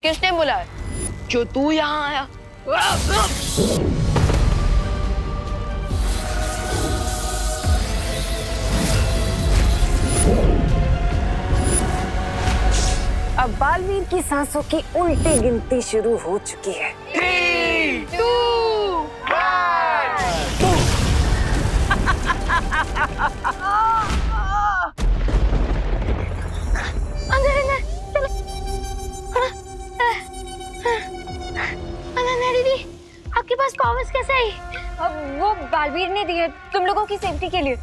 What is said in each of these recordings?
किसने बुलाया? जो तू यहाँ आया। अब बालवीर की सांसों की उल्टी गिनती शुरू हो चुकी है। 3, 2, 1। अंदर अंदर चलो। अनन्या दीदी, आपके पास पावर्स कैसे आई? अब वो बालवीर ने दिए तुम लोगों की सेफ्टी के लिए।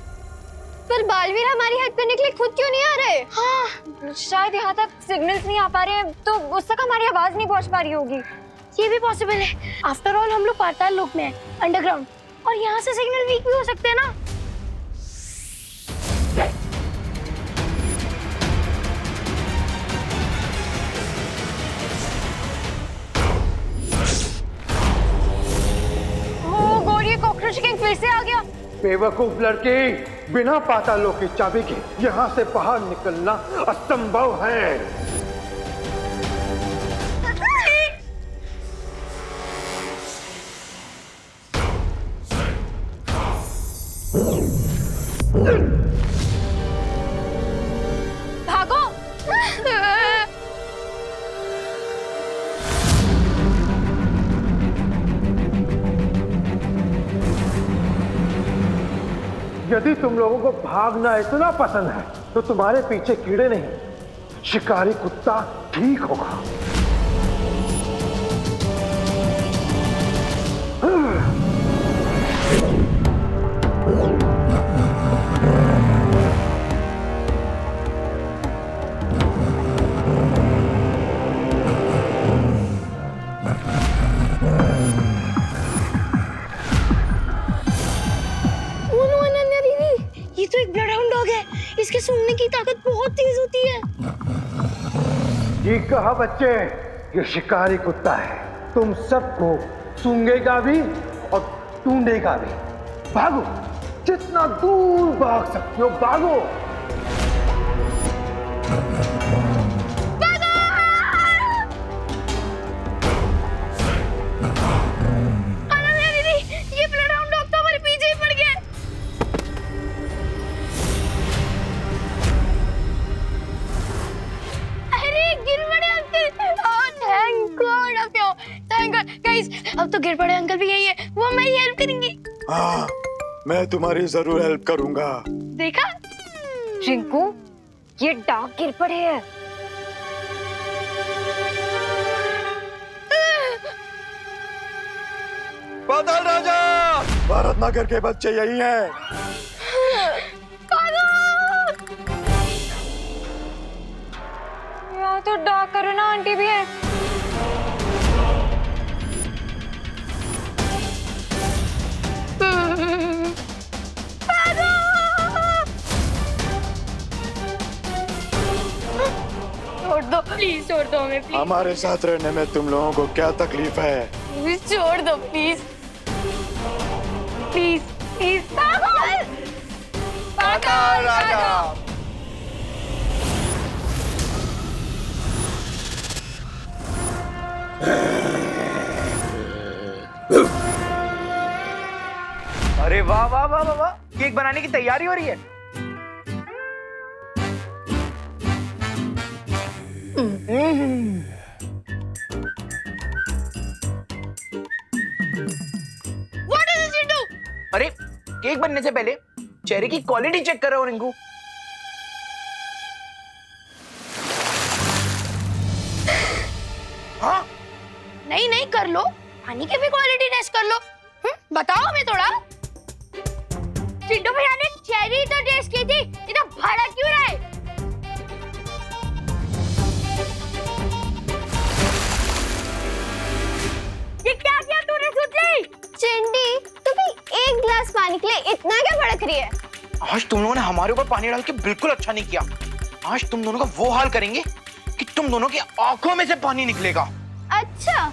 पर बालवीर हमारी हेल्प करने के लिए खुद क्यों नहीं आ रहे? हाँ, शायद यहाँ तक सिग्नल्स नहीं आ पा रहे हैं, तो उस तक हमारी आवाज नहीं पहुँच पा रही होगी। ये भी पॉसिबल है। आफ्टर ऑल हम लोग पाताल लोक में हैं, अंडरग्राउंड, और यहाँ से सिग्नल वीक भी हो सकते हैं ना। ओ गौरी, ये कॉकरोच किंग फिर से आ गया। बेवकूफ लड़की, बिना पातालों की चाबी के यहाँ से बाहर निकलना असंभव है। भागो। यदि तुम लोगों को भागना इतना पसंद है तो तुम्हारे पीछे कीड़े नहीं, शिकारी कुत्ता ठीक होगा। ये तो एक ब्लड हाउंड डॉग है। इसके सूंघने की ताकत बहुत तेज होती है। ठीक कहा बच्चे, ये शिकारी कुत्ता है, तुम सबको सूंघेगा भी और ढूंढेगा भी। भागो, जितना दूर भाग सकते हो भागो। अनन्या दीदी, ये ब्लड हाउंड डॉग तो हमारे पीछे ही पड़ गया। अरे गिर पड़े uncle. Oh thank God, thank God guys, अब तो गिर पड़े अंकल भी यही है, वो हमारी हेल्प करेंगे। हाँ, मैं तुम्हारी जरूर हेल्प करूंगा। देखा? रिंकू, ये डॉग गिर पड़े हैं। पाताल राजा, भारत नगर के बच्चे यही हैं। यहाँ तो डॉग करुणा आंटी भी है। छोड़ दो प्लीज, छोड़ दो हमें प्लीज। हमारे साथ रहने में तुम लोगों को क्या तकलीफ है? प्लीज छोड़ दो प्लीज, प्लीज प्लीज। पाताल राजा। अरे वाह वाह वाह वाह वाह, केक बनाने की तैयारी हो रही है। What is this you do? अरे केक बनने से पहले चेरी की क्वालिटी चेक कर रहा हूँ रिंकू। हाँ, नहीं नहीं, कर लो, पानी की भी क्वालिटी टेस्ट कर लो। बताओ हमें थोड़ा। चिंटू भैया ने चेरी तो टेस्ट की थी, इतना भाड़ा क्यों रहा है? ये क्या किया तूने सुतली? चिंटी, तू भी एक गिलास पानी के लिए इतना क्या भड़क रही है? आज तुम लोगों ने हमारे ऊपर पानी डाल के बिल्कुल अच्छा नहीं किया। आज तुम दोनों का वो हाल करेंगे कि तुम दोनों की आंखों में से पानी निकलेगा। अच्छा।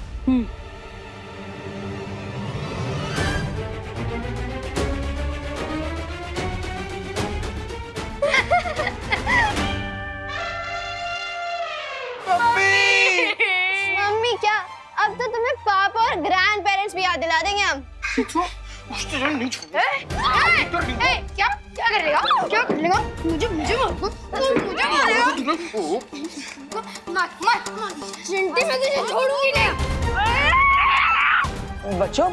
अब तो तुम्हें पापा और ग्रैंड पेरेंट्स भी याद दिला देंगे हम। नहीं छोड़। क्या क्या कर लेगा? क्या कर लेगा? मुझे मारेगा। चिंटी मैं तुझे छोड़ूंगी नहीं। बच्चों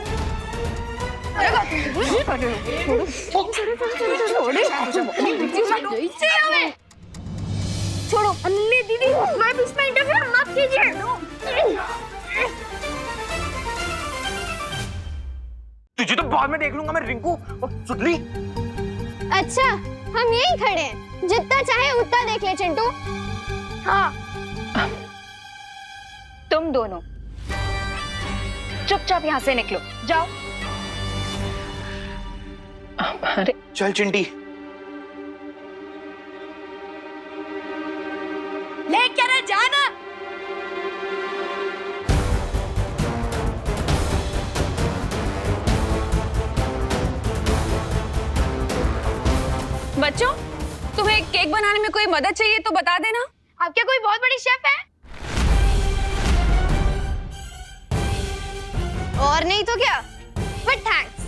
छोड़ो अन्नी दीदी, मैं भी इसमें इंटरफेयर मत कीजिए। तुझे तो बाद में देख लूंगा मैं, रिंकू और सुतली। अच्छा हम यहीं खड़े हैं, जितना चाहे उतना देख ले चिंटू। हाँ तुम दोनों चुपचाप यहाँ से निकलो, जाओ। अरे चल चिंटी। लेकर जाना। बच्चों, तुम्हें केक बनाने में कोई मदद चाहिए तो बता देना। आप क्या कोई बहुत बड़ी शेफ है? और नहीं तो क्या? बट थैंक्स,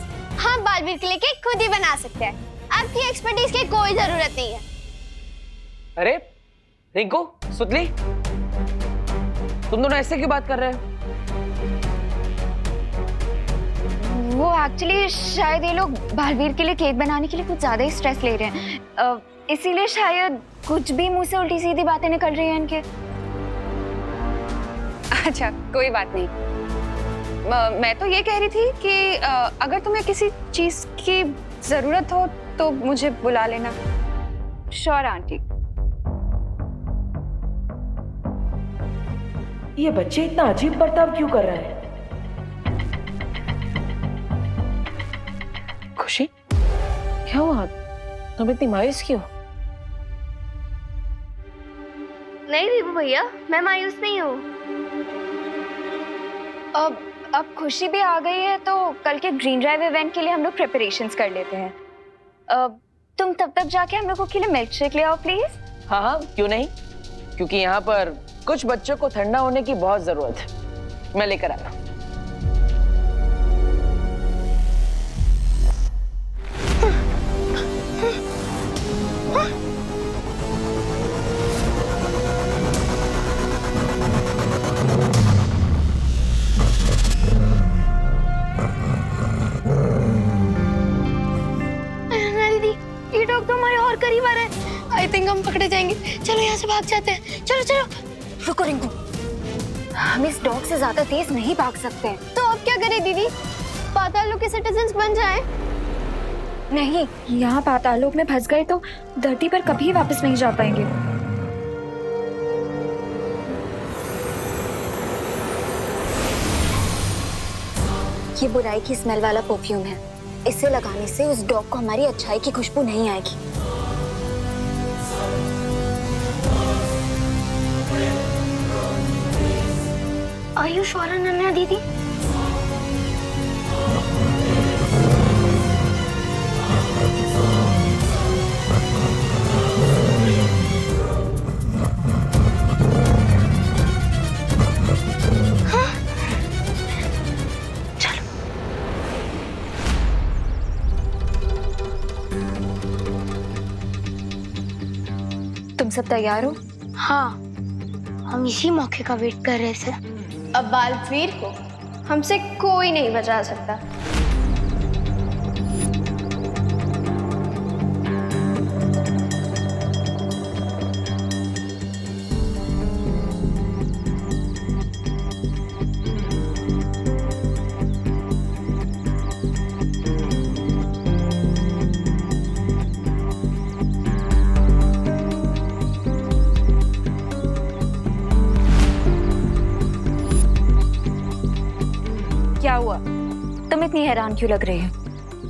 हम बालवीर के लिए केक खुद ही बना सकते हैं। आपकी एक्सपर्टीज की कोई जरूरत नहीं है। अरे रिंकू, सुतली, तुम दोनों ऐसे क्यों बात कर रहे हो? वो एक्चुअली शायद ये लोग बालवीर के लिए केक बनाने के लिए कुछ ज्यादा ही स्ट्रेस ले रहे हैं, इसीलिए शायद कुछ भी मुंह से उल्टी सीधी बातें निकल रही हैं इनके। अच्छा कोई बात नहीं। मैं तो ये कह रही थी कि अगर तुम्हें किसी चीज की जरूरत हो तो मुझे बुला लेना। Sure aunty. ये बच्चे इतना अजीब बर्ताव क्यों कर रहे हैं? खुशी, क्या हुआ? तुम इतनी मायूस क्यों? नहीं दीपू भैया, मैं मायूस नहीं हूँ। अब खुशी भी आ गई है तो कल के ग्रीन ड्राइव इवेंट के लिए हम लोग प्रिपरेशंस कर लेते हैं। तुम तब तक जाके हम लोगों के लिए मिल्क शेक ले आओ प्लीज। हाँ हाँ, क्यों नहीं, क्योंकि यहाँ पर कुछ बच्चों को ठंडा होने की बहुत जरूरत है। मैं लेकर आया। दीदी, ये डॉग तो हमारे और करीब आ रहा है। आई थिंक हम पकड़े जाएंगे। चलो यहाँ से भाग जाते हैं। चलो चलो। रुको रिंकू, हम इस डॉग से ज्यादा तेज नहीं भाग सकते हैं। तो अब क्या करें दीदी? पाताल लोक के सिटीजन्स बन जाएं? नहीं, यहाँ पाताल लोक में फंस गए तो धरती पर कभी वापस नहीं जा पाएंगे। ये बुराई की स्मेल वाला परफ्यूम है। इसे लगाने से उस डॉग को हमारी अच्छाई की खुशबू नहीं आएगी। Are you sure, अनन्या दीदी? हाँ? चलो। तुम सब तैयार हो? हाँ, हम इसी मौके का वेट कर रहे थे। अब बालवीर को हमसे कोई नहीं बचा सकता। क्या हुआ? तुम इतनी हैरान क्यों लग रही हो?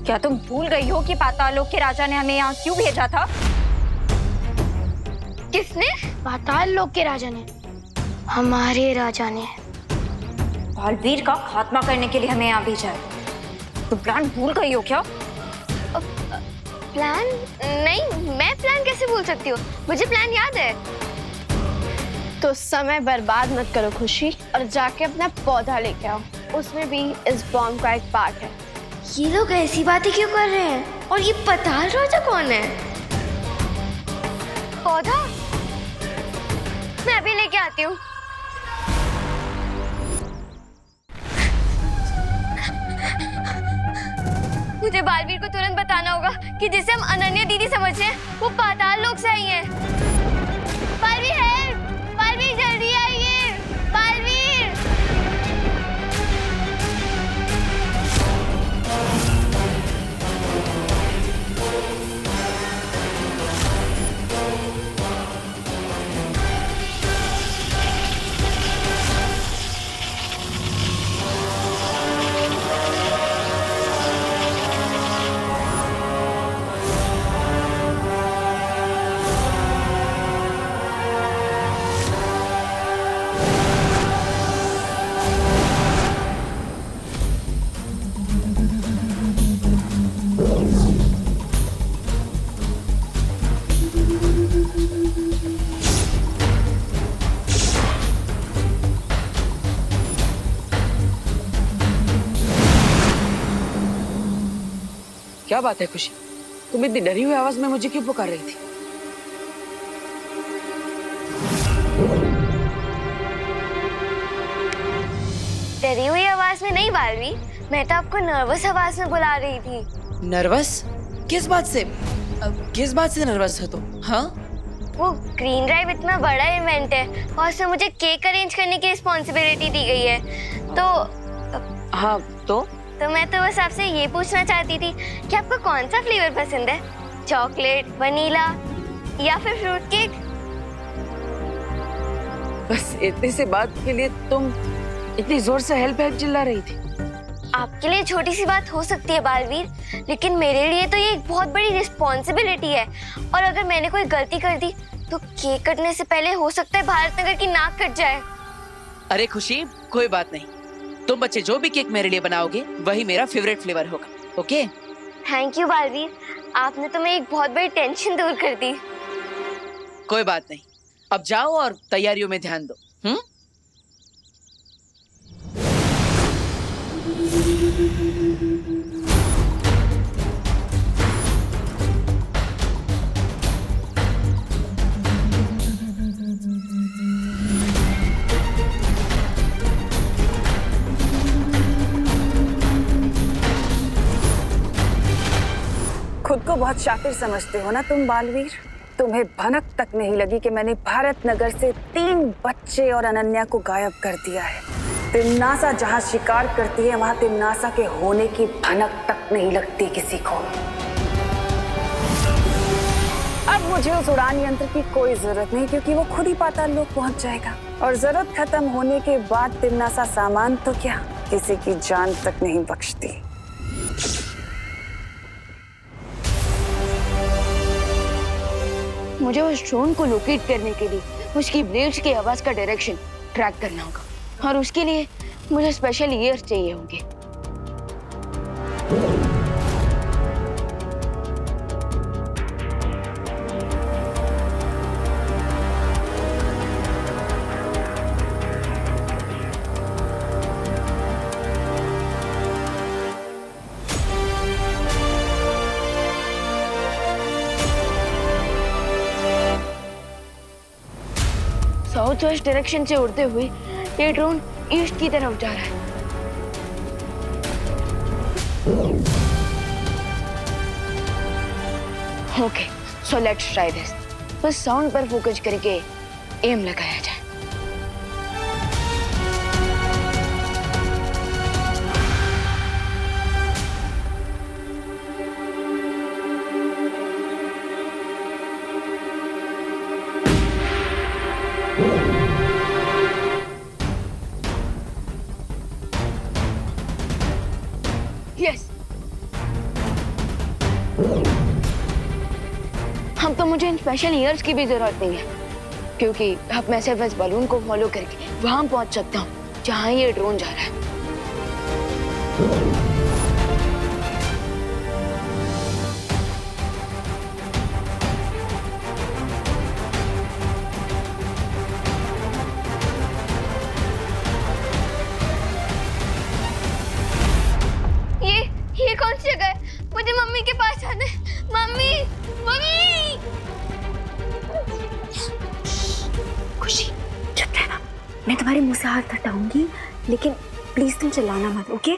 क्या तुम भूल गई हो कि पाताल लोक के राजा ने हमें यहाँ क्यों भेजा था? किसने? पाताल लोक के राजा ने। हमारे राजा ने बालवीर का खात्मा करने के लिए हमें यहाँ भेजा है। तुम प्लान भूल गई हो क्या? प्लान? नहीं, मैं प्लान कैसे भूल सकती हूँ? मुझे प्लान याद है। तो समय बर्बाद मत करो खुशी और जाके अपना पौधा लेके आओ, उसमें भी इस बॉम्ब का एक पार्ट है। ये लोग ऐसी बातें क्यों कर रहे हैं? और ये पताल राजा कौन है? पौधा मैं अभी लेके आती हूँ। मुझे बालवीर को तुरंत बताना होगा कि जिसे हम अनन्या दीदी समझते हैं वो पाताल लोक से आई है। बालवीर है, बालवीर जल्दी आइए, बालवीर। क्या बात है खुशी, तुम इतनी डरी हुई आवाज में मुझे क्यों पुकार रही थी? डरी हुई आवाज में नहीं बालवीर, मैं तो आपको नर्वस आवाज में बुला रही थी। नर्वस? किस बात से? किस बात से नर्वस हो तुम? हाँ, वो ग्रीन ड्राइव इतना बड़ा इवेंट है और उसमें मुझे केक अरेंज करने की रिस्पॉन्सिबिलिटी दी गई है, तो हाँ तो मैं तो बस आपसे ये पूछना चाहती थी कि आपको कौन सा फ्लेवर पसंद है, चॉकलेट, वनीला या फिर फ्रूट केक? बस इतनी सी बात के लिए तुम इतनी जोर से हेल्प हेल्प चिल्ला रही थी? आपके लिए छोटी सी बात हो सकती है बालवीर, लेकिन मेरे लिए तो ये एक बहुत बड़ी रिस्पॉन्सिबिलिटी है और अगर मैंने कोई गलती कर दी तो केक कटने से पहले हो सकता है भारत नगर की नाक कट जाए। अरे खुशी, कोई बात नहीं, तुम बच्चे जो भी केक मेरे लिए बनाओगे वही मेरा फेवरेट फ्लेवर होगा। ओके? थैंक यू बालवीर, आपने तो मेरी एक बहुत बड़ी टेंशन दूर कर दी। कोई बात नहीं, अब जाओ और तैयारियों में ध्यान दो। खुद को बहुत शातिर समझते हो ना तुम बालवीर। तुम्हें भनक तक नहीं लगी कि मैंने भारत नगर से 3 बच्चे और अनन्या को गायब कर दिया है। तिम्नासा जहाँ शिकार करती है वहाँ तिम्नासा के होने की भनक तक नहीं लगती किसी को। अब मुझे उस उड़ान यंत्र की कोई जरूरत नहीं, क्योंकि वो खुद ही पाताल लोक पहुँच जाएगा और जरूरत खत्म होने के बाद तिम्नासा सामान तो क्या, किसी की जान तक नहीं बख्शती। मुझे उस ड्रोन को लोकेट करने के लिए उसकी ब्लेड्स की आवाज का डायरेक्शन ट्रैक करना होगा और उसके लिए मुझे स्पेशल ईयर्स चाहिए होंगे। साउथ वेस्ट डायरेक्शन से उड़ते हुए ये ड्रोन ईस्ट की तरफ जा रहा है। Okay, so let's try this. बस साउंड पर फोकस करके एम लगाया जाए। यस, हम तो मुझे इन स्पेशल ईयर्स की भी जरूरत नहीं है, क्योंकि अब मैं सिर्फ इस बलून को फॉलो करके वहां पहुंच सकता हूँ जहां ये ड्रोन जा रहा है। से हाथ हटाऊंगी, लेकिन प्लीज तुम चिल्लाना मत, ओके?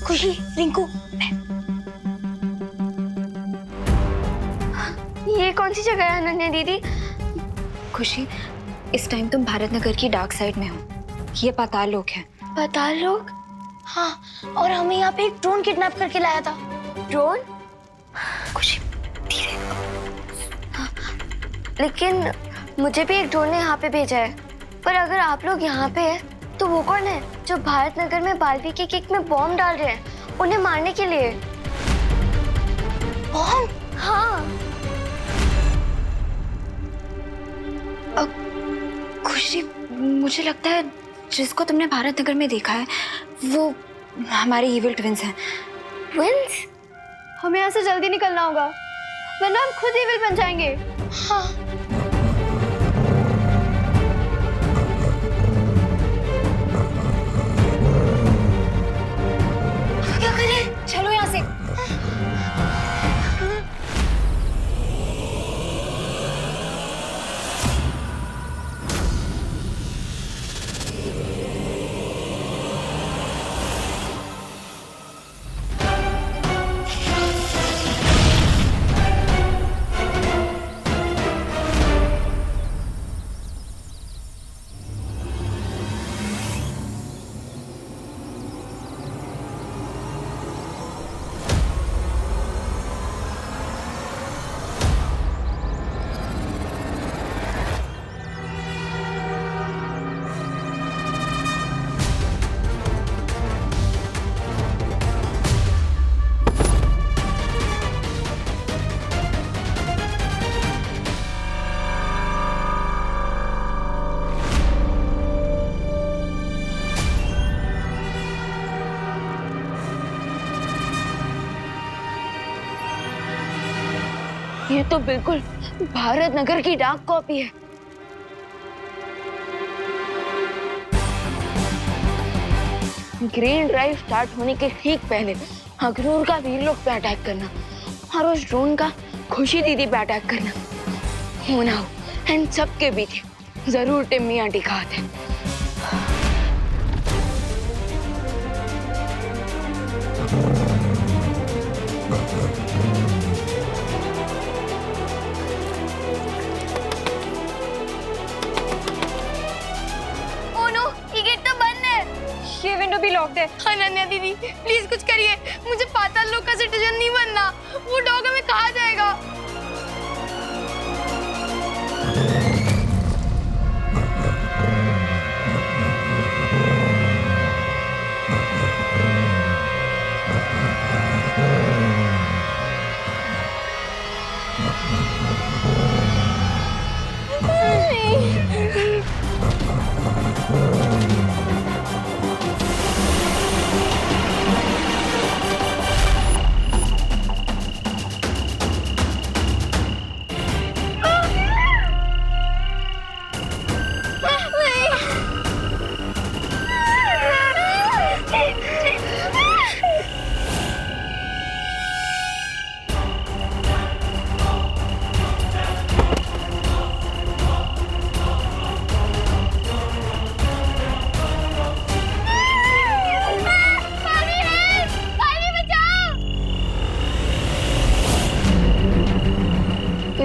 खुशी, रिंकू, ये कौन सी जगह है अनन्या दीदी? खुशी, इस टाइम तुम भारत नगर की डार्क साइड में हो। ये पाताल लोक है। पाताल लोक? हाँ, और हमें यहाँ पे एक ड्रोन किडनैप करके लाया था। ड्रोन? खुशी धीरे। हाँ, लेकिन मुझे भी एक ड्रोन ने यहाँ पे भेजा है। पर अगर आप लोग यहाँ पे हैं, तो वो कौन है जो भारत नगर में बालवी के केक में बॉम्ब डाल रहे हैं उन्हें मारने के लिए? बॉम्ब? हाँ। खुशी, मुझे लगता है जिसको तुमने भारत नगर में देखा है वो हमारे इविल ट्विंस हैं। ट्विंस? हमें यहाँ से जल्दी निकलना होगा, वरना हम खुद इविल बन जाएंगे। हाँ। क्या करें? चलो यहाँ से। ये तो बिल्कुल भारत नगर की डाक कॉपी है। ग्रीन ड्राइव स्टार्ट होने के ठीक पहले अखनूर का वीरलोक पे अटैक करना और उस ड्रोन का खुशी दीदी पे अटैक करना होना हो, एंड सबके बीच जरूर टिम्मी आंटी का हाथ है। ये विंडो भी लॉक्ड है। अनन्या दीदी, प्लीज कुछ करिए, मुझे पाताल लोक का सिटीजन नहीं बनना। वो डॉग हमें खा जाएगा।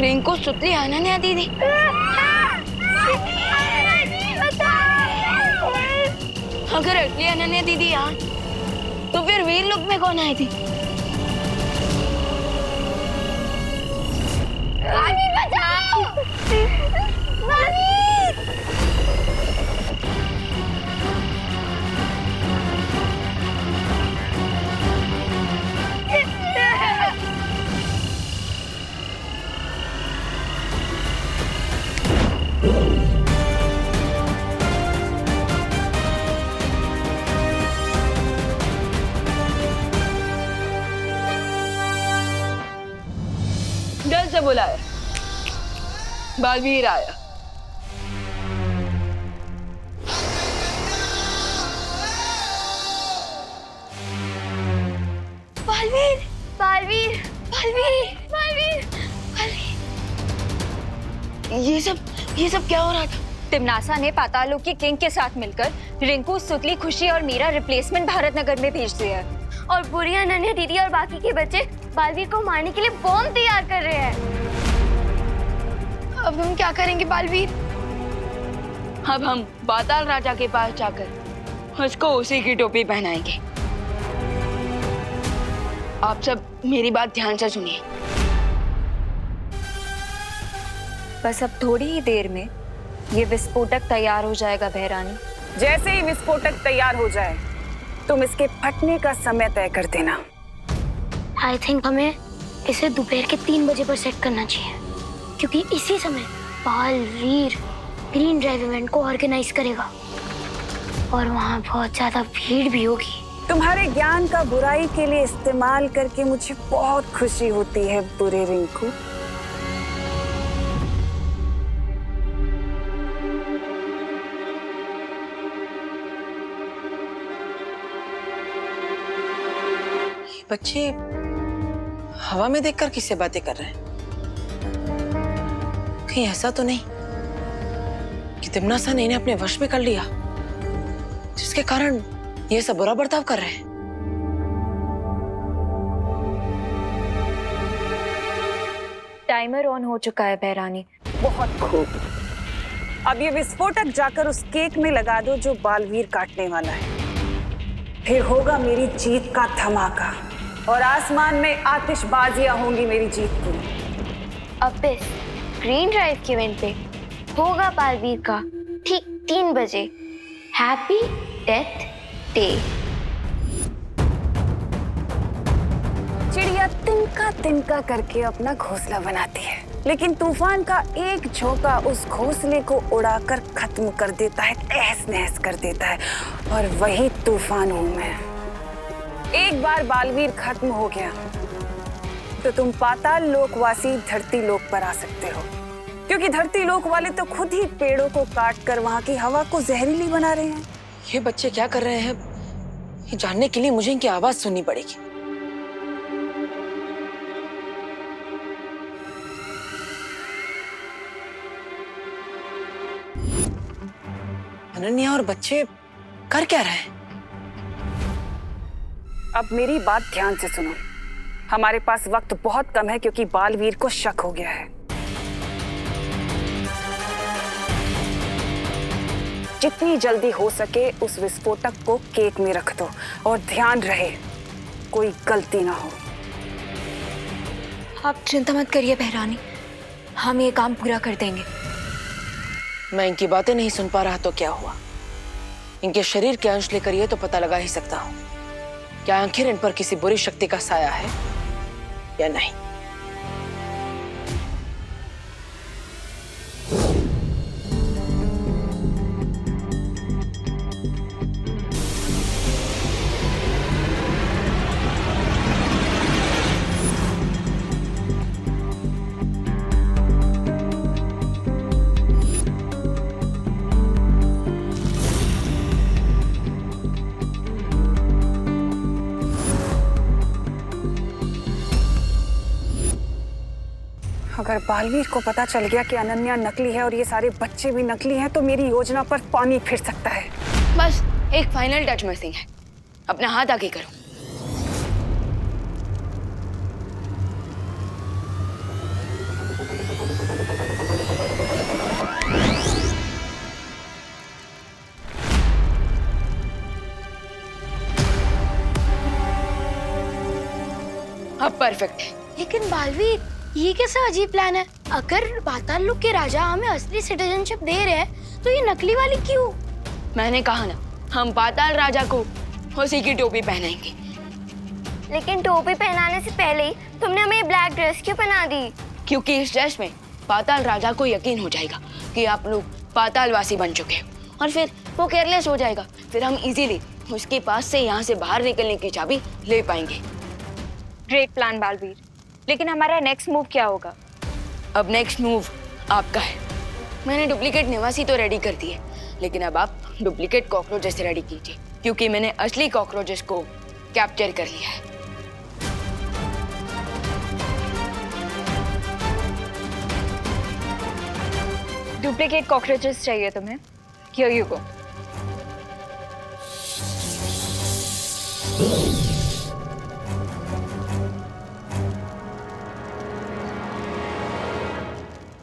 रिंकू सुतली अनन्या दीदी। अगर असली अनन्या दीदी यहाँ तो फिर वीरलोक में कौन आई थी? बचाओ! जल्द से बुलाया, बालवीर आया। बालवीर, बालवीर, बालवीर, बालवीर, बालवीर। ये सब क्या हो रहा था? तिमनासा ने पाताल लोक की किंग के साथ मिलकर रिंकू, सुतली, खुशी और मीरा रिप्लेसमेंट भारत नगर में भेज दिया है। और बुरी अनन्या दीदी और बाकी के बच्चे बालवीर को मारने के लिए बॉम्ब तैयार कर रहे हैं। अब हम क्या करेंगे बालवीर? अब हम पाताल राजा के पास जाकर उसको उसी की टोपी पहनाएंगे। आप सब मेरी बात ध्यान से सुनिए। बस अब थोड़ी ही देर में ये विस्फोटक तैयार हो जाएगा बहरानी। जैसे ही विस्फोटक तैयार हो जाए तुम इसके फटने का समय तय कर देना। आई थिंक हमें इसे दोपहर के 3 बजे पर सेट करना चाहिए, क्योंकि इसी समय बालवीर ग्रीन ड्राइव इवेंट को ऑर्गेनाइज करेगा और वहाँ बहुत ज्यादा भीड़ भी होगी। तुम्हारे ज्ञान का बुराई के लिए इस्तेमाल करके मुझे बहुत खुशी होती है बुरे रिंकू। बच्चे हवा में देखकर किससे बातें कर रहे हैं? कहीं ऐसा तो नहीं कि तिमनासा ने इन्हें अपने वश में कर लिया, जिसके कारण ये सब बुरा बर्ताव कर रहे हैं? टाइमर ऑन हो चुका है बहरानी। बहुत खूब। अब ये विस्फोटक जाकर उस केक में लगा दो जो बालवीर काटने वाला है। फिर होगा मेरी जीत का धमाका और आसमान में आतिशबाजियां होंगी मेरी जीत की। अब इस ग्रीन ड्राइव के इवेंट पे होगा बालवीर का ठीक 3 बजे हैप्पी डेथ डे। चिड़िया तिनका तिनका करके अपना घोंसला बनाती है, लेकिन तूफान का एक झोंका उस घोंसले को उड़ाकर खत्म कर देता है, तहस नहस कर देता है। और वही तूफान हूं मैं। एक बार बालवीर खत्म हो गया तो तुम पाताल लोकवासी धरती लोक पर आ सकते हो, क्योंकि धरती लोक वाले तो खुद ही पेड़ों को काट कर वहां की हवा को जहरीली बना रहे हैं। ये बच्चे क्या कर रहे हैं, ये जानने के लिए मुझे इनकी आवाज सुननी पड़ेगी। अनन्या और बच्चे कर क्या रहे हैं? अब मेरी बात ध्यान से सुनो। हमारे पास वक्त बहुत कम है, क्योंकि बालवीर को शक हो गया है। जितनी जल्दी हो सके उस विस्फोटक को केक में रख दो, और ध्यान रहे कोई गलती ना हो। आप चिंता मत करिए बहरानी, हम ये काम पूरा कर देंगे। मैं इनकी बातें नहीं सुन पा रहा तो क्या हुआ? इनके शरीर के अंश लेकर ये तो पता लगा ही सकता हूं, क्या आखिर इन पर किसी बुरी शक्ति का साया है या नहीं। अगर बालवीर को पता चल गया कि अनन्या नकली है और ये सारे बच्चे भी नकली हैं, तो मेरी योजना पर पानी फिर सकता है। बस एक फाइनल टच मिसिंग है, अपना हाथ आगे करो। अब परफेक्ट है। लेकिन बालवीर, ये कैसा अजीब प्लान है? अगर पाताल लोक के राजा हमें असली सिटीजनशिप दे रहे हैं, तो ये नकली वाली क्यों? मैंने कहा ना, हम पाताल राजा को उसी की टोपी पहनाएंगे। लेकिन टोपी पहनाने से पहले ही तुमने हमें ब्लैक ड्रेस क्यों पहना दी? क्योंकि इस ड्रेस में पाताल राजा को यकीन हो जाएगा कि आप लोग पातालवासी बन चुके हैं, और फिर वो केयरलेस हो जाएगा। फिर हम इजीली उसके पास से यहाँ से बाहर निकलने की चाबी ले पाएंगे। ग्रेट प्लान बालवीर, लेकिन हमारा नेक्स्ट मूव क्या होगा? अब नेक्स्ट मूव आपका है। मैंने डुप्लीकेट निवासी तो रेडी कर दिए, लेकिन अब आप डुप्लीकेट कॉकरोचेस रेडी कीजिए, क्योंकि मैंने असली कॉकरोचेस को कैप्चर कर लिया है। डुप्लीकेट कॉकरोचेस चाहिए तुम्हें? Here you go.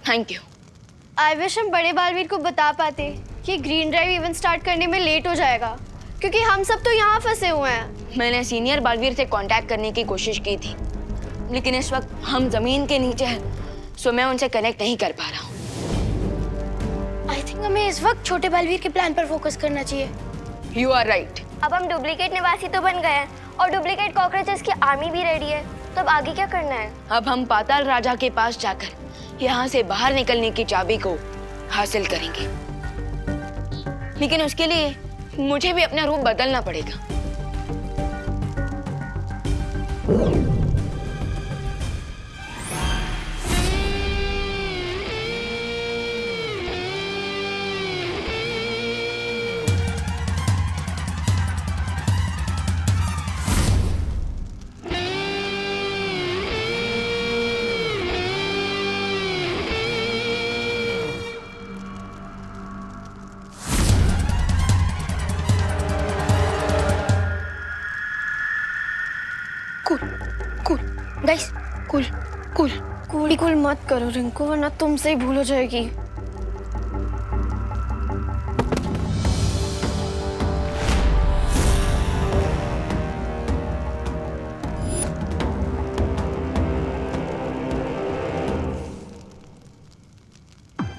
Thank you. I wish हम बड़े बालवीर को बता पाते कि ग्रीन ड्राइव इवेंट स्टार्ट करने में लेट हो जाएगा, क्योंकि हम सब तो यहाँ फंसे हुए हैं। मैंने सीनियर बालवीर से कांटेक्ट करने की कोशिश की थी, लेकिन इस वक्त हम जमीन के नीचे हैं, सो मैं उनसे कनेक्ट नहीं कर पा रहा हूँ। आई थिंक हमें इस वक्त छोटे बालवीर के प्लान पर फोकस करना चाहिए। You are right. अब हम डुप्लीकेट निवासी तो बन गए हैं और डुप्लीकेट कॉकरोचेस की आर्मी भी रेडी है, तो अब आगे क्या करना है? अब हम पाताल राजा के पास जाकर यहाँ से बाहर निकलने की चाबी को हासिल करेंगे, लेकिन उसके लिए मुझे भी अपना रूप बदलना पड़ेगा। गाइस, कूल मत करो रिंकू, वरना तुमसे ही भूल हो जाएगी।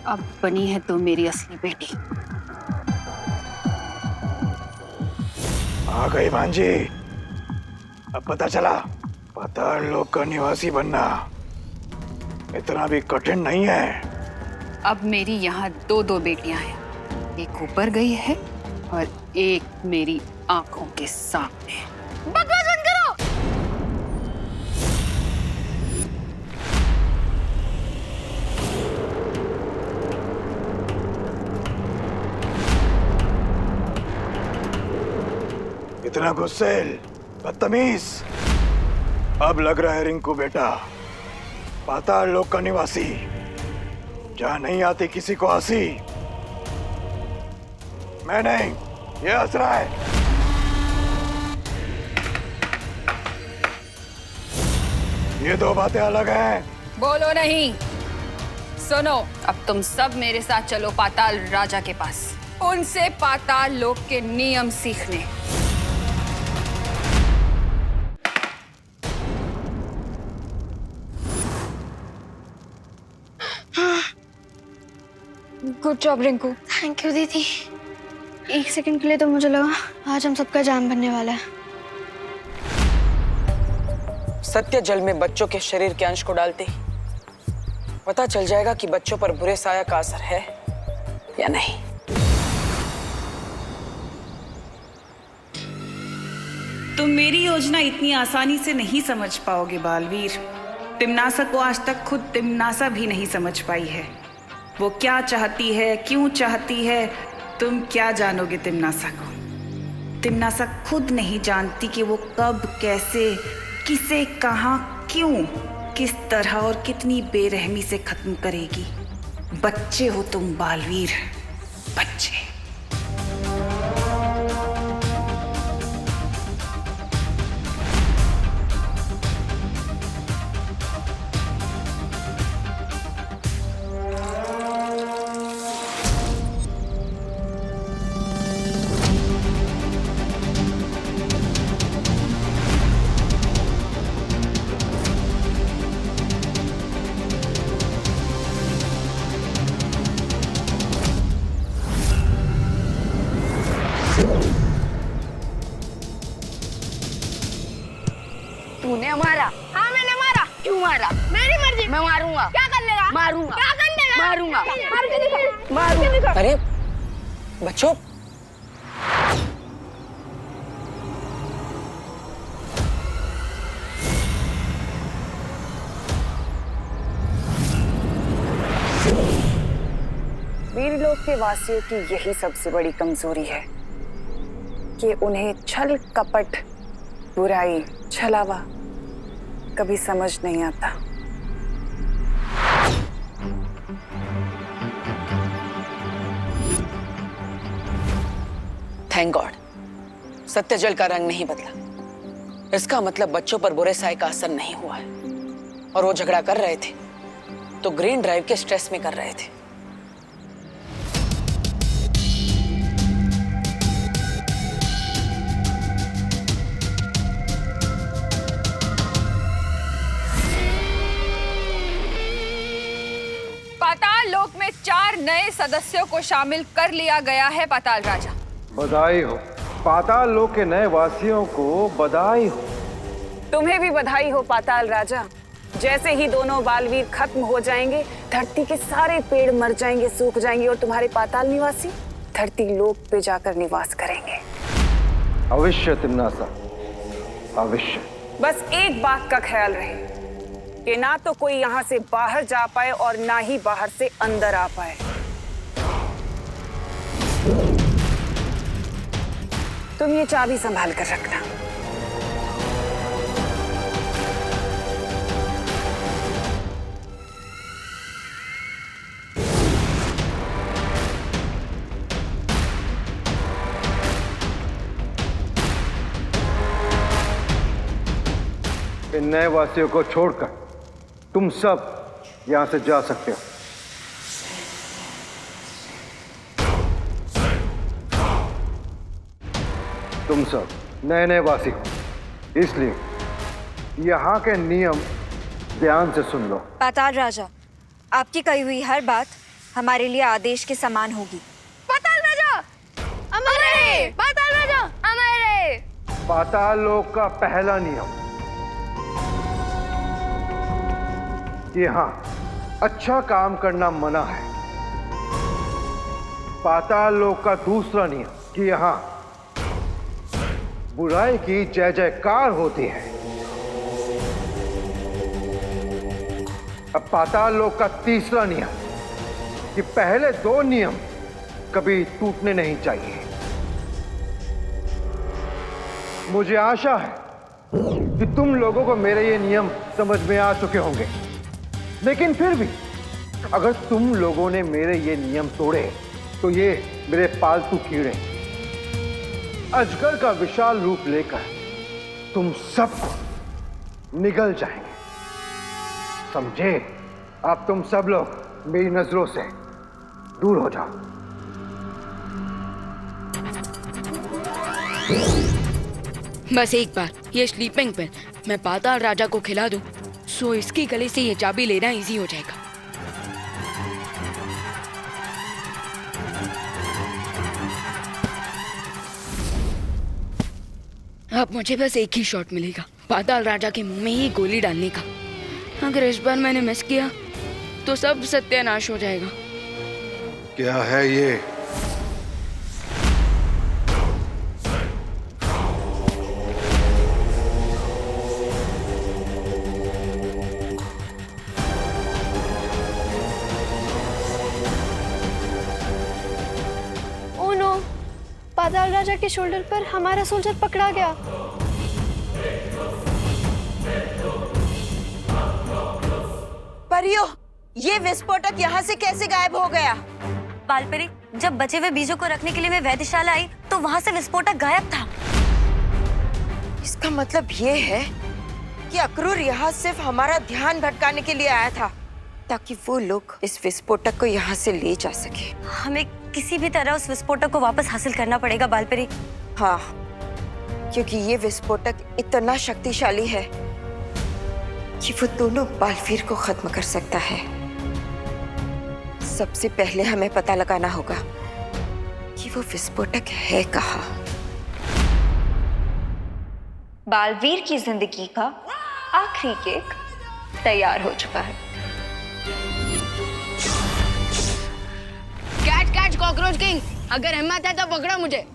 अब बनी है तो मेरी असली बेटी। आ गई भांजी। अब पता चला पाताल लोक का निवासी बनना इतना भी कठिन नहीं है। अब मेरी यहाँ दो बेटियां हैं, एक ऊपर गई है और एक मेरी आंखों के सामने। बकवास बंद करो। इतना गुस्सेल, बदतमीज। अब लग रहा है रिंकू बेटा पाताल लोक का निवासी, जहां नहीं आती किसी को हंसी। मैं नहीं, ये हंस रहा है। ये दो बातें अलग हैं। बोलो नहीं, सुनो। अब तुम सब मेरे साथ चलो पाताल राजा के पास, उनसे पाताल लोक के नियम सीखने। Good job Rinku. Thank you दीदी। एक सेकंड के लिए तो मुझे लगा आज हम सबका जान बनने वाला है। सत्य जल में बच्चों के शरीर के अंश को डालते ही पता चल जाएगा कि बच्चों पर बुरे साया का असर है या नहीं। तुम मेरी योजना इतनी आसानी से नहीं समझ पाओगे बालवीर। तिम्नासा को आज तक खुद तिम्नासा भी नहीं समझ पाई है। वो क्या चाहती है, क्यों चाहती है, तुम क्या जानोगे तिम्नासा को? तिम्नासा खुद नहीं जानती कि वो कब, कैसे, किसे, कहाँ, क्यों, किस तरह और कितनी बेरहमी से खत्म करेगी। बच्चे हो तुम बालवीर, बच्चे। तूने मारा? हाँ मैंने मारा। क्यों मारा? मेरी मर्जी। मैं मारूंगा। क्या कर लेगा? मारूंगा। क्या कर लेगा? मारूंगा। मार के दिखा। मारूंगा। अरे बच्चों, वीरलोक के वासियों की यही सबसे बड़ी कमजोरी है कि उन्हें छल कपट, बुराई, छलावा कभी समझ नहीं आता। थैंक गॉड सत्य जल का रंग नहीं बदला। इसका मतलब बच्चों पर बुरे साए का असर नहीं हुआ है। और वो झगड़ा कर रहे थे तो ग्रीन ड्राइव के स्ट्रेस में कर रहे थे। पाताल लोक में 4 नए सदस्यों को शामिल कर लिया गया है पाताल राजा। बधाई हो पाताल लोक के नए वासियों को, बधाई हो। तुम्हें भी बधाई हो पाताल राजा। जैसे ही दोनों बालवीर खत्म हो जाएंगे, धरती के सारे पेड़ मर जाएंगे, सूख जाएंगे और तुम्हारे पाताल निवासी धरती लोक पे जाकर निवास करेंगे। अवश्य तिम्नासा, अवश्य। बस एक बात का ख्याल रहे कि ना तो कोई यहाँ से बाहर जा पाए और ना ही बाहर से अंदर आ पाए। तुम ये चाबी संभाल कर रखना। इन नए वासियों को छोड़कर तुम सब यहां से जा सकते हो। तुम सब नए नए वासी हो, इसलिए यहाँ के नियम ध्यान से सुन लो। पाताल राजा, आपकी कही हुई हर बात हमारे लिए आदेश के समान होगी। पाताल राजा अमर रहे! पाताल राजा अमर रहे! पाताल लोक का पहला नियम कि हाँ, अच्छा काम करना मना है। पाताल लोक का दूसरा नियम कि यहाँ बुराई की जय जयकार होती है। अब पाताल लोक का तीसरा नियम कि पहले 2 नियम कभी टूटने नहीं चाहिए। मुझे आशा है कि तुम लोगों को मेरे ये नियम समझ में आ चुके होंगे, लेकिन फिर भी अगर तुम लोगों ने मेरे ये नियम तोड़े तो ये मेरे पालतू कीड़े अजगर का विशाल रूप लेकर तुम सबको निगल जाएंगे। समझे? अब तुम सब लोग मेरी नजरों से दूर हो जाओ। बस एक बार ये स्लीपिंग पिल मैं पाताल राजा को खिला दूं, सो इसकी गले से ये चाबी लेना इजी हो जाएगा। अब मुझे बस एक ही शॉट मिलेगा, पाताल राजा के मुंह में ही गोली डालने का। अगर इस बार मैंने मिस किया तो सब सत्यानाश हो जाएगा। क्या है ये? ओह नो, पाताल राजा के शोल्डर पर हमारा सोल्जर पकड़ा गया। परियो, ये विस्फोटक यहाँ से कैसे गायब हो गया? बालपरी, जब बचे हुए बीजों को रखने के लिए मैं वैद्यशाला आई तो वहाँ से विस्फोटक गायब था। इसका मतलब ये है कि अक्रूर यहाँ सिर्फ हमारा ध्यान भटकाने के लिए आया था, ताकि वो लोग इस विस्फोटक को यहाँ से ले जा सके। हमें किसी भी तरह उस विस्फोटक को वापस हासिल करना पड़ेगा बालपरी। हाँ, क्योंकि ये विस्फोटक इतना शक्तिशाली है कि वो दोनों बालवीर को खत्म कर सकता है। सबसे पहले हमें पता लगाना होगा कि वो विस्फोटक है कहाँ। बालवीर की जिंदगी का आखिरी केक तैयार हो चुका है। कैच कैच कॉकरोच किंग, अगर हिम्मत है तो पकड़ो मुझे।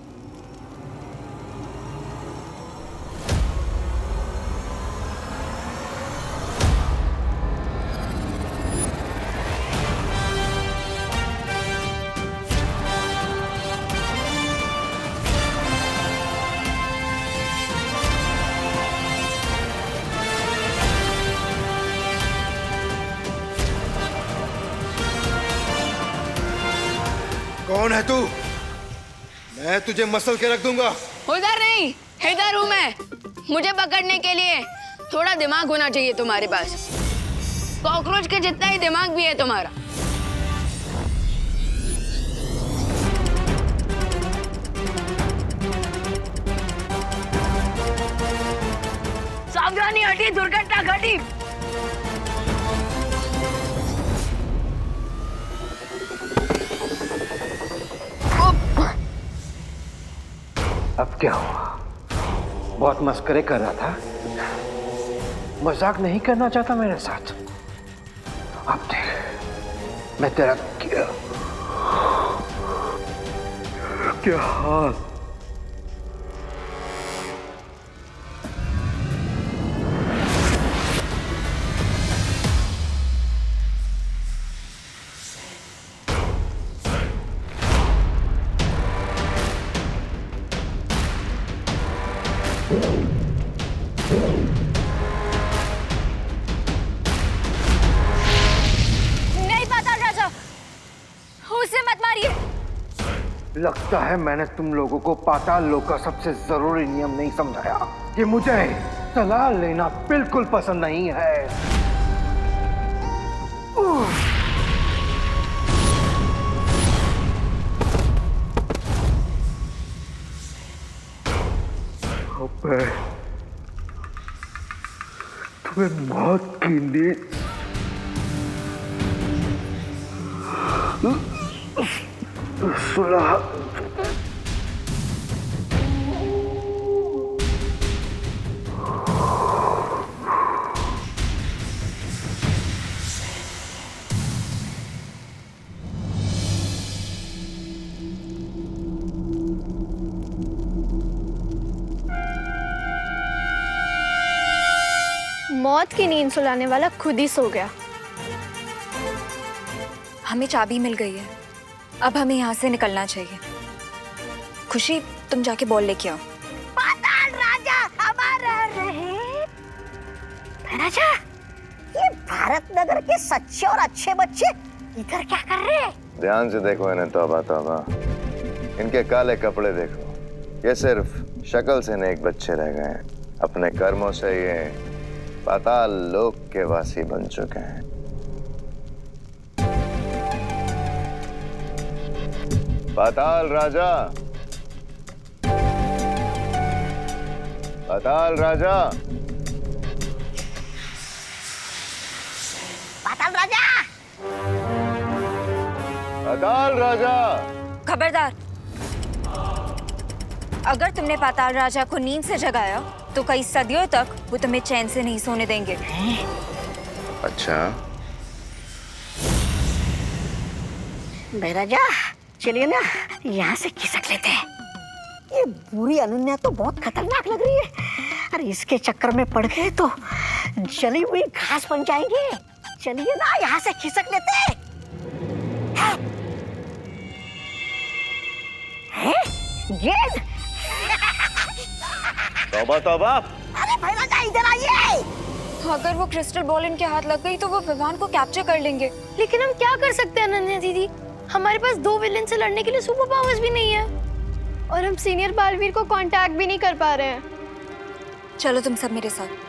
कौन है तू? मैं तुझे मसल के रख दूंगा। उधर नहीं, इधर हूँ मैं। मुझे पकड़ने के लिए थोड़ा दिमाग होना चाहिए तुम्हारे पास। कॉकरोच के जितना ही दिमाग भी है तुम्हारा। सावधानी, हटी, दुर्घटना घटी। अब क्या हुआ? बहुत मस्करे कर रहा था, मजाक नहीं करना चाहता मेरे साथ। अब देख मैं तेरा क्या हाल। नहीं पाताल राजा, उसे मत मारिए। लगता है मैंने तुम लोगों को पाताल लोक का सबसे जरूरी नियम नहीं समझाया कि मुझे सलाह लेना बिल्कुल पसंद नहीं है। अबे, तुम्हें मौत की नींद सुला। मौत की नींद सुलाने वाला खुद ही सो गया। हमें चाबी मिल गई है, अब हमें यहाँ से निकलना चाहिए। खुशी, तुम जाके बॉल लेके आओ। पाताल राजा हमारा रहे। राजा, ये भारत नगर के सच्चे और अच्छे बच्चे इधर क्या कर रहे हैं? ध्यान से देखो इन्हें, तौबा तौबा। इनके काले कपड़े देखो, ये सिर्फ शक्ल से नेक बच्चे रह गए हैं। अपने कर्मों से ये पाताल लोक के वासी बन चुके हैं। पाताल राजा, पाताल राजा, पाताल राजा, पाताल राजा। खबरदार, अगर तुमने पाताल राजा को नींद से जगाया तो कई सदियों तक वो तुम्हें चैन से नहीं सोने देंगे। अच्छा, राजा चलिए ना, यहाँ से खिसक लेते हैं। ये बुरी अनन्या तो बहुत खतरनाक लग रही है। अरे इसके चक्कर में पड़ गए तो जली हुई घास बन जाएंगे। चलिए ना, यहाँ से खिसक लेते हैं। गेंद। तौबा तौबा। अरे भाई राजा, इधर आइए। अगर वो क्रिस्टल बॉल इनके हाथ लग गई तो वो विवान को कैप्चर कर लेंगे। लेकिन हम क्या कर सकते हैं अनन्या दीदी? हमारे पास 2 विलेन से लड़ने के लिए सुपर पावर्स भी नहीं है, और हम सीनियर बालवीर को कांटेक्ट भी नहीं कर पा रहे हैं। चलो तुम सब मेरे साथ।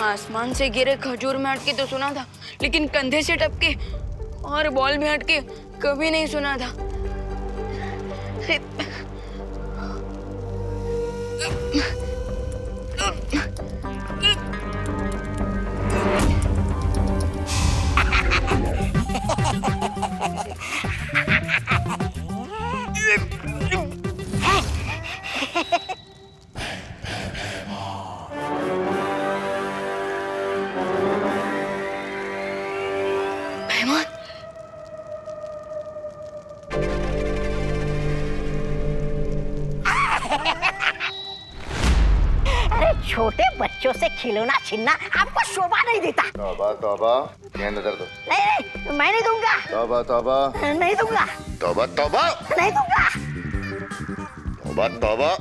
आसमान से गिरे खजूर में हटके तो सुना था, लेकिन कंधे से टपके और बॉल में हटके कभी नहीं सुना था। छोटे बच्चों से खिलौना छीनना आपको शोभा नहीं देता। तौबा तौबा, ये नजर दो। नहीं, मैं नहीं दूंगा। तौबा तौबा, नहीं दूंगा। तौबा तौबा, नहीं दूंगा। तौबा तौबा।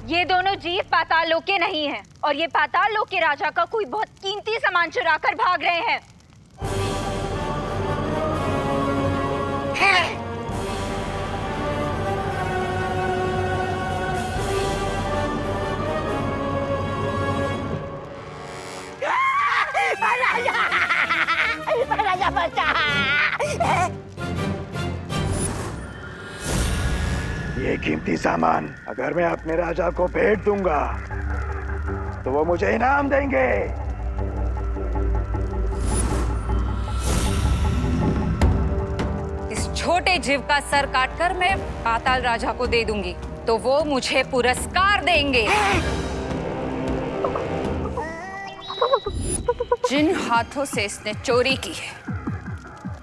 ये दोनों जीव पाताल लोक के नहीं हैं और ये पाताल लोक के राजा का कोई बहुत कीमती सामान चुरा कर भाग रहे हैं। राजा बचा। ये कीमती सामान अगर मैं अपने राजा को भेंट दूंगा तो वो मुझे इनाम देंगे। इस छोटे जीव का सर काटकर मैं पाताल राजा को दे दूंगी तो वो मुझे पुरस्कार देंगे। जिन हाथों से इसने चोरी की है,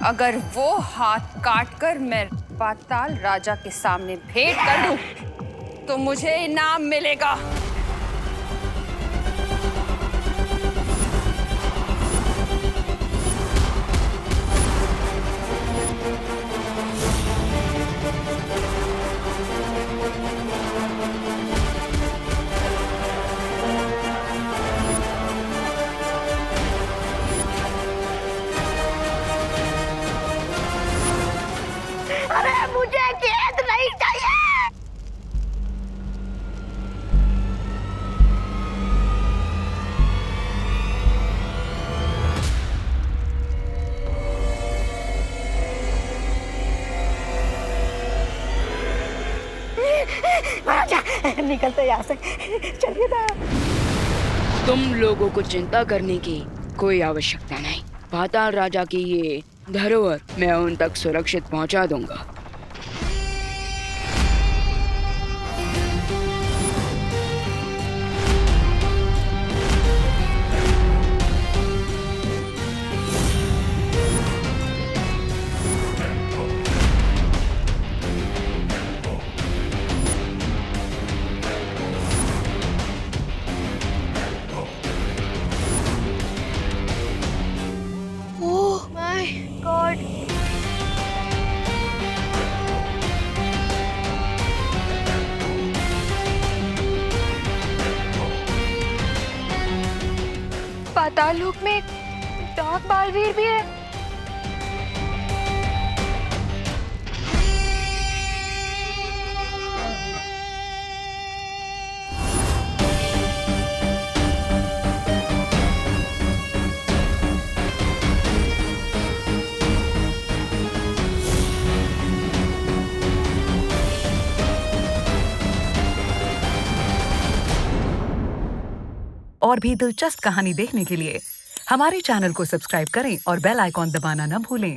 अगर वो हाथ काटकर मैं पाताल राजा के सामने भेंट कर दूं, तो मुझे इनाम मिलेगा। अरे मुझे खेत नहीं चाहिए। राजा निकलते यहाँ से, चलिए ना। तुम लोगों को चिंता करने की कोई आवश्यकता नहीं। पाताल राजा की ये धरोहर मैं उन तक सुरक्षित पहुंचा दूंगा। Oh my God! पाताल लोक में डार्क बालवीर भी है। और भी दिलचस्प कहानी देखने के लिए हमारे चैनल को सब्सक्राइब करें और बेल आइकॉन दबाना न भूलें।